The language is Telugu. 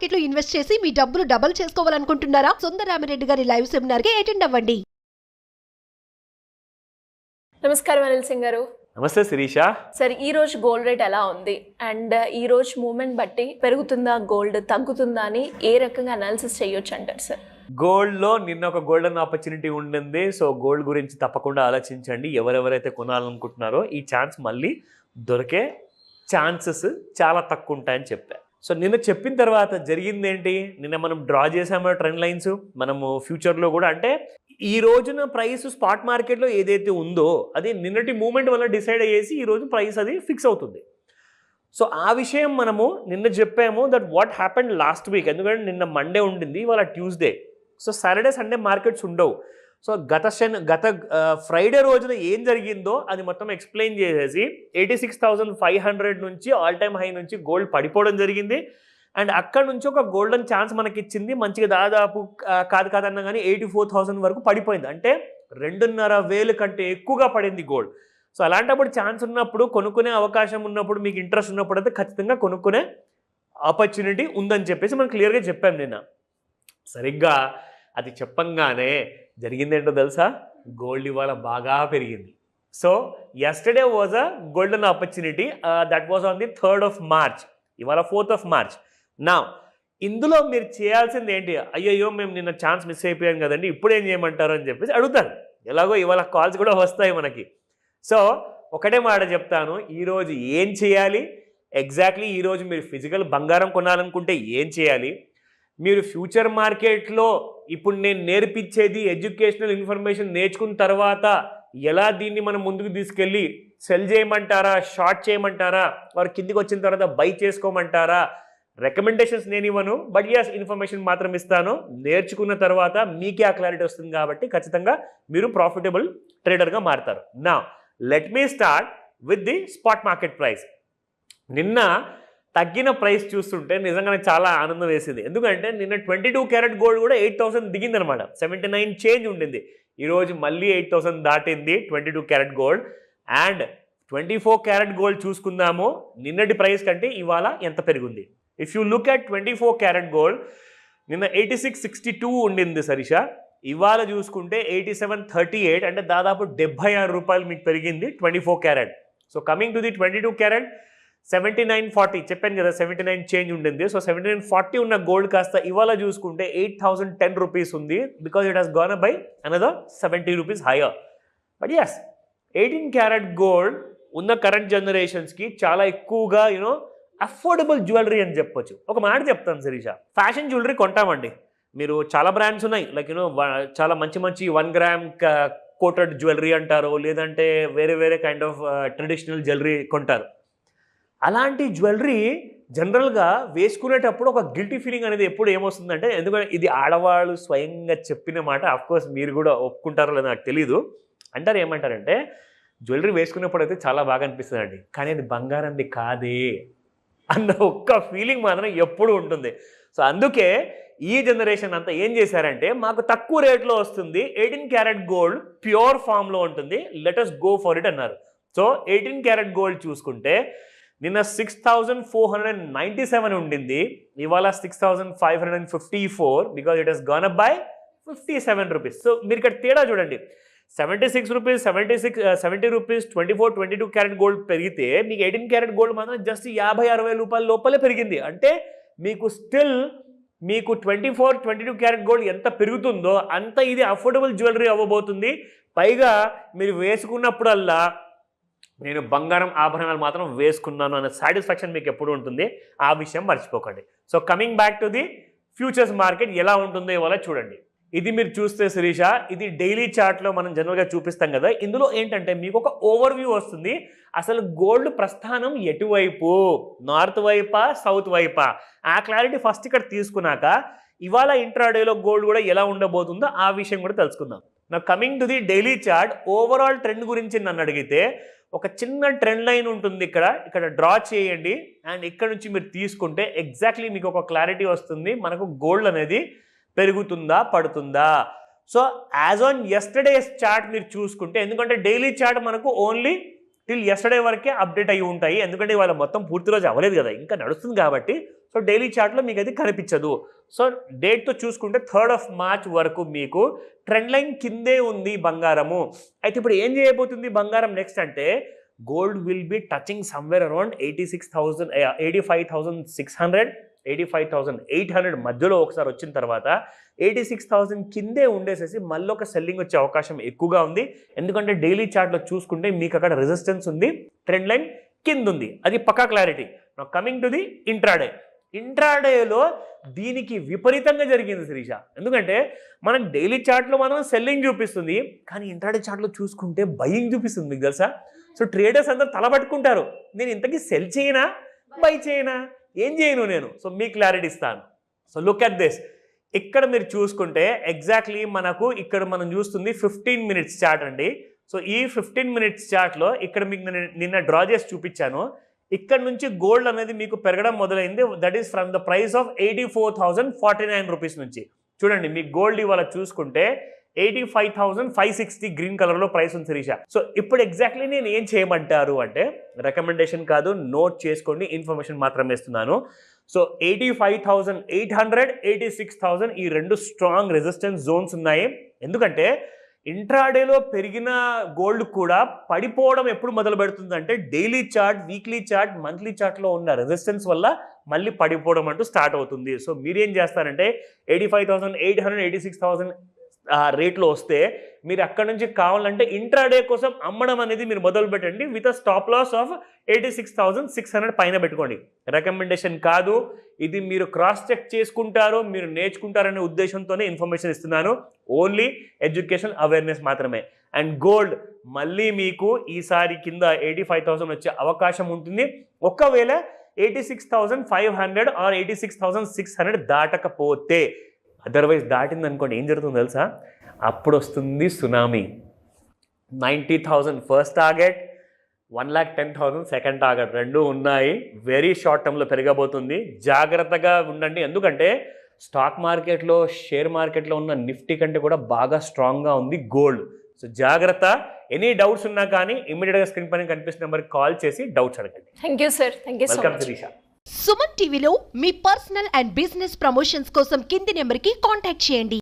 మార్కెట్ లో ఇన్వెస్ట్ చేసి మీ డబ్బులు డబుల్ చేసుకోవాలనుకుంటున్నారా? సుందరరామిరెడ్డి గారి లైవ్ సెమినార్ కి అటెండ్ అవ్వండి. నమస్కారం అనిల్ సింగ్ గారు. నమస్తే శిరీష. సార్, ఈ రోజు గోల్డ్ రేట్ ఎలా ఉంది అండ్ ఈ రోజు మూమెంట్ బట్టి పెరుగుతుందా, గోల్డ్ తగ్గుతుందా అని ఏ రకంగా అనాలిసిస్ చేయొచ్చు అంటారు సార్? గోల్డ్లో నిన్న ఒక గోల్డెన్ ఆపర్చునిటీ ఉండింది. సో గోల్డ్ గురించి తప్పకుండా ఆలోచించండి. ఎవరెవరైతే కొనాలనుకుంటున్నారో ఈ ఛాన్స్ మళ్ళీ దొరికే ఛాన్సెస్ చాలా తక్కువ ఉంటాయని చెప్పా. సో నిన్న చెప్పిన తర్వాత జరిగింది ఏంటి? నిన్న మనం డ్రా చేసామో ట్రెండ్ లైన్స్. మనము ఫ్యూచర్లో కూడా అంటే ఈ రోజున ప్రైస్ స్పాట్ మార్కెట్లో ఏదైతే ఉందో అది నిన్నటి మూమెంట్ వల్ల డిసైడ్ అయ్యేసి ఈరోజు ప్రైస్ అది ఫిక్స్ అవుతుంది. సో ఆ విషయం మనము నిన్న చెప్పాము that what happened last week. ఎందుకంటే నిన్న మండే ఉండింది, ఇవాళ Tuesday. So Saturday Sunday markets ఉండవు. సో గత ఫ్రైడే రోజున ఏం జరిగిందో అది మొత్తం ఎక్స్ప్లెయిన్ చేసేసి 86,500 నుంచి ఆల్ టైమ్ హై నుంచి గోల్డ్ పడిపోవడం జరిగింది. అండ్ అక్కడ నుంచి ఒక గోల్డెన్ ఛాన్స్ మనకి ఇచ్చింది. మంచిగా దాదాపు కాదన్నా కానీ 84,000 వరకు పడిపోయింది. అంటే 2,500 కంటే ఎక్కువగా పడింది గోల్డ్. సో అలాంటప్పుడు ఛాన్స్ ఉన్నప్పుడు, కొనుక్కునే అవకాశం ఉన్నప్పుడు, మీకు ఇంట్రెస్ట్ ఉన్నప్పుడు అయితే ఖచ్చితంగా కొనుక్కునే ఆపర్చునిటీ ఉందని చెప్పేసి మనం క్లియర్గా చెప్పాం నిన్న. సరిగ్గా అది చెప్పంగానే జరిగిందేంటో తెలుసా? గోల్డ్ ఇవాళ బాగా పెరిగింది. So yesterday was a golden opportunity. That was on the 3rd of March. ఇవాళ 4th of March. నా ఇందులో మీరు చేయాల్సింది ఏంటి? అయ్యయ్యో మేము నిన్న ఛాన్స్ మిస్ అయిపోయాం కదండి, ఇప్పుడు ఏం చేయమంటారు అని చెప్పేసి అడుగుతాను. ఎలాగో ఇవాళ కాల్స్ కూడా వస్తాయి మనకి. సో ఒకటే మాట చెప్తాను, ఈరోజు ఏం చేయాలి ఎగ్జాక్ట్లీ. ఈరోజు మీరు ఫిజికల్ బంగారం కొనాలనుకుంటే ఏం చేయాలి, మీరు ఫ్యూచర్ మార్కెట్లో ఇప్పుడు నేను నేర్పించేది ఎడ్యుకేషనల్ ఇన్ఫర్మేషన్ నేర్చుకున్న తర్వాత ఎలా దీన్ని మనం ముందుకు తీసుకెళ్ళి సెల్ చేయమంటారా, షార్ట్ చేయమంటారా, వారు కిందికి వచ్చిన తర్వాత బై చేసుకోమంటారా, రికమెండేషన్స్ నేను ఇవ్వను, బట్ యస్ ఇన్ఫర్మేషన్ మాత్రం ఇస్తాను. నేర్చుకున్న తర్వాత మీకే ఆ క్లారిటీ వస్తుంది కాబట్టి ఖచ్చితంగా మీరు ప్రాఫిటబుల్ ట్రేడర్గా మారుతారు. నా let me start with the spot market price. నిన్న తగ్గిన ప్రైస్ చూస్తుంటే నిజంగానే చాలా ఆనందం వేసింది. ఎందుకంటే నిన్న 22 క్యారెట్ గోల్డ్ కూడా 8,000 దిగిందనమాట. 79 చేంజ్ ఉండింది. ఈరోజు మళ్ళీ 8,000 దాటింది 22 carat gold. And 24 carat gold చూసుకుందాము, నిన్నటి ప్రైస్ కంటే ఇవాళ ఎంత పెరిగింది. If you look at 24 carat gold, నిన్న 86.62 ఉండింది శరీష. ఇవాళ చూసుకుంటే 87.38, అంటే దాదాపు 76 రూపాయలు మీకు పెరిగింది 24 carrot. So coming to the 22 carrot 79.40 చెప్పాను కదా, 79 చేంజ్ ఉండింది. సో 79.40 ఉన్న గోల్డ్ కాస్త ఇవాళ చూసుకుంటే 8,010 రూపీస్ ఉంది. Because it has gone up by another 70 rupees higher. But as 18 carat gold ఉన్న కరెంట్ జనరేషన్స్కి చాలా ఎక్కువగా అఫోర్డబుల్ జ్యువెలరీ అని చెప్పొచ్చు. ఒక మాట చెప్తాను శరీష, ఫ్యాషన్ జ్యువెలరీ కొంటామండి. మీరు చాలా బ్రాండ్స్ ఉన్నాయి, లైక్ చాలా మంచి 1 గ్రామ్ కోటెడ్ జ్యువెలరీ అంటారు, లేదంటే వేరే వేరే కైండ్ ఆఫ్ ట్రెడిషనల్ జ్యువెలరీ కొంటారు. అలాంటి జ్యువెలరీ జనరల్గా వేసుకునేటప్పుడు ఒక గిల్టీ ఫీలింగ్ అనేది ఎప్పుడు ఏమొస్తుందంటే, ఎందుకంటే ఇది ఆడవాళ్ళు స్వయంగా చెప్పిన మాట, అఫ్కోర్స్ మీరు కూడా ఒప్పుకుంటారో లేదో నాకు తెలీదు. అంటారు ఏమంటారంటే, జ్యువెలరీ వేసుకున్నప్పుడు అయితే చాలా బాగా అనిపిస్తుంది అండి, కానీ అది బంగారంది కాదే అన్న ఒక్క ఫీలింగ్ మాత్రం ఎప్పుడు ఉంటుంది. సో అందుకే ఈ జనరేషన్ అంతా ఏం చేశారంటే, మాకు తక్కువ రేట్లో వస్తుంది, 18 క్యారెట్ గోల్డ్ ప్యూర్ ఫామ్లో ఉంటుంది, let us go for it అన్నారు. సో 18 క్యారెట్ గోల్డ్ చూసుకుంటే నిన్న 6,497 ఉండింది, ఇవాళ 6,554, because it has gone up by 57 rupees. So మీరు ఇక్కడ తేడా చూడండి, 76 రూపీస్, 70 రూపీస్ 22 క్యారెట్ గోల్డ్ పెరిగితే మీకు 18 క్యారెట్ గోల్డ్ మాత్రం జస్ట్ 50-60 రూపాయల లోపలే పెరిగింది. అంటే మీకు స్టిల్ మీకు 22 క్యారెట్ గోల్డ్ ఎంత పెరుగుతుందో అంత ఇది అఫోర్డబుల్ జ్యువెలరీ అవ్వబోతుంది. పైగా మీరు వేసుకున్నప్పుడల్లా నేను బంగారం ఆభరణాలు మాత్రం వేసుకున్నాను అనే సాటిస్ఫాక్షన్ మీకు ఎప్పుడు ఉంటుంది. ఆ విషయం మర్చిపోకండి. So coming back to the futures market ఎలా ఉంటుందో ఇవాళ చూడండి. ఇది మీరు చూస్తే శిరీష, ఇది డైలీ చార్ట్లో మనం జనరల్గా చూపిస్తాం కదా. ఇందులో ఏంటంటే మీకు ఒక ఓవర్ వ్యూ వస్తుంది, అసలు గోల్డ్ ప్రస్థానం ఎటువైపు, నార్త్ వైపా సౌత్ వైపా, ఆ క్లారిటీ ఫస్ట్ ఇక్కడ తీసుకున్నాక ఇవాళ ఇంట్రాడేలో గోల్డ్ కూడా ఎలా ఉండబోతుందో ఆ విషయం కూడా తెలుసుకుందాం. నా coming to the daily chart, overall trend గురించి నన్ను అడిగితే ఒక చిన్న ట్రెండ్ లైన్ ఉంటుంది, ఇక్కడ డ్రా చేయండి. అండ్ ఇక్కడ నుంచి మీరు తీసుకుంటే ఎగ్జాక్ట్లీ మీకు ఒక క్లారిటీ వస్తుంది, మనకు గోల్డ్ అనేది పెరుగుతుందా పడుతుందా. సో యాజ్ ఆన్ యస్టర్డేస్ చార్ట్ మీరు చూసుకుంటే, ఎందుకంటే డైలీ చార్ట్ మనకు ఓన్లీ టిల్ యస్టర్డే వరకే అప్డేట్ అయ్యి ఉంటాయి, ఎందుకంటే ఇవాళ మొత్తం పూర్తి రోజు అవ్వలేదు కదా, ఇంకా నడుస్తుంది కాబట్టి. సో డైలీ చార్ట్లో మీకు అది కనిపించదు. సో డేట్తో చూసుకుంటే 3rd March వరకు మీకు ట్రెండ్ లైన్ కిందే ఉంది బంగారము. అయితే ఇప్పుడు ఏం చేయబోతుంది బంగారం నెక్స్ట్ అంటే gold will be touching somewhere around 85,600 85,800 మధ్యలో ఒకసారి వచ్చిన తర్వాత 86,000 కిందే ఉండేసేసి మళ్ళీ ఒక సెల్లింగ్ వచ్చే అవకాశం ఎక్కువగా ఉంది. ఎందుకంటే డైలీ చార్ట్లో చూసుకుంటే మీకు అక్కడ రెసిస్టెన్స్ ఉంది, ట్రెండ్ లైన్ కింద ఉంది, అది పక్కా క్లారిటీ. నా కమింగ్ టు ది ఇంట్రాడేలో దీనికి విపరీతంగా జరిగింది శిరీష. ఎందుకంటే మనకు డైలీ చార్ట్లో మనం సెల్లింగ్ చూపిస్తుంది, కానీ ఇంట్రాడే చార్ట్లో చూసుకుంటే బయింగ్ చూపిస్తుంది. మీకు తెలుసా? సో ట్రేడర్స్ అందరూ తలబట్టుకుంటారు, నేను ఇంతకీ సెల్ చేయనా బై చేయనా ఏం చేయను నేను. సో మీ క్లారిటీ ఇస్తాను. So look at this. ఇక్కడ మీరు చూసుకుంటే ఎగ్జాక్ట్లీ మనకు ఇక్కడ మనం చూస్తుంది 15 minutes చార్ట్ అండి. సో ఈ 15 minutes చార్ట్లో ఇక్కడ మీకు నిన్న డ్రా చేసి చూపించాను. ఇక్కడ నుంచి గోల్డ్ అనేది మీకు పెరగడం మొదలైంది. That is from the price of 84,049 rupees నుంచి. చూడండి మీకు గోల్డ్ ఇవాళ చూసుకుంటే 85,560 గ్రీన్ కలర్లో ప్రైస్ ఉంది శిరీష. సో ఇప్పుడు ఎగ్జాక్ట్లీ నేను ఏం చేయమంటారు అంటే రికమెండేషన్ కాదు, నోట్ చేసుకోండి, ఇన్ఫర్మేషన్ మాత్రమే ఇస్తున్నాను. సో 85,800 86,000 ఈ రెండు స్ట్రాంగ్ రెసిస్టెన్స్ జోన్స్ ఉన్నాయి. ఎందుకంటే ఇంట్రాడేలో పెరిగిన గోల్డ్ కూడా పడిపోవడం ఎప్పుడు మొదలు పెడుతుందంటే daily chart, weekly chart, monthly చార్ట్లో ఉన్న రెసిస్టెన్స్ వల్ల మళ్ళీ పడిపోవడం అంటూ స్టార్ట్ అవుతుంది. సో మీరేం చేస్తారంటే 85,800 86,000 రేట్లో వస్తే మీరు అక్కడ నుంచి కావాలంటే ఇంట్రాడే కోసం అమ్మడం అనేది మీరు మొదలు పెట్టండి విత్ స్టాప్ లాస్ ఆఫ్ 86,600 పైన పెట్టుకోండి. రికమెండేషన్ కాదు, ఇది మీరు క్రాస్ చెక్ చేసుకుంటారో మీరు నేర్చుకుంటారనే ఉద్దేశంతోనే ఇన్ఫర్మేషన్ ఇస్తున్నాను. ఓన్లీ ఎడ్యుకేషన్ అవేర్నెస్ మాత్రమే. అండ్ గోల్డ్ మళ్ళీ మీకు ఈసారి కింద 85,000 వచ్చే అవకాశం ఉంటుంది. ఒకవేళ 86,500 ఆర్ 86,600 దాటకపోతే. అదర్వైజ్ దాటింది అనుకోండి ఏం జరుగుతుందో తెలుసా? అప్పుడు వస్తుంది tsunami. 90,000 first target, 1,10,000 second target, రెండు ఉన్నాయి. వెరీ షార్ట్ టర్మ్లో పెరగబోతుంది. జాగ్రత్తగా ఉండండి. ఎందుకంటే స్టాక్ మార్కెట్లో, షేర్ మార్కెట్లో ఉన్న నిఫ్టీ కంటే కూడా బాగా స్ట్రాంగ్గా ఉంది గోల్డ్. సో జాగ్రత్త. ఎనీ డౌట్స్ ఉన్నా కానీ ఇమీడియట్గా స్క్రీన్ పైన కనిపిస్తున్న నెంబర్కి కాల్ చేసి డౌట్స్ అడగండి. Thank you sir. Thank you so welcome much. Shirisha. Suman టీవీలో మీ పర్సనల్ అండ్ బిజినెస్ ప్రమోషన్స్ కోసం కింది నెంబర్కి కాంటాక్ట్ చేయండి.